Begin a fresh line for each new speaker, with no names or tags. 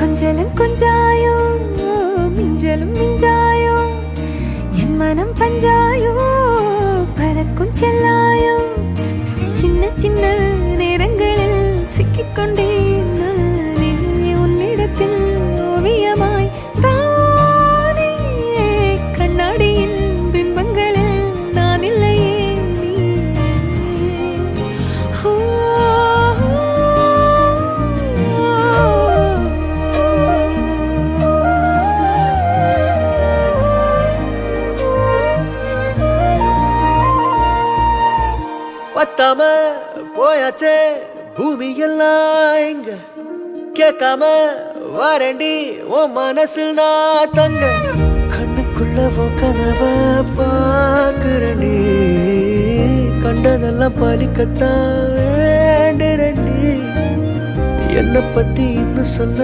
கொஞ்சலும் கொஞ்சாயோ மிஞ்சலும் மிஞ்சாயோ என் மனம் பஞ்சாயோ பறக்கும் செல்லாயோ சின்ன சின்ன நேரங்களில் சிக்கிக்கொண்டேன் நானே உன்னிடத்தில் ஓவியமாய் தானே கண்ணாடியின் பிம்பங்களில் நான் இல்லையே
பத்தாம போயாச்சே பூமி எல்லாம் இங்க கேட்காம வாரண்டி உன் மனசில் நான் தங்க கண்ணுக்குள்ள உன் கனவ பாக்குறண்டி கண்டதெல்லாம் பலிக்கத்தான் வேண்டுறண்டி என்னை பத்தி இன்னும் சொல்ல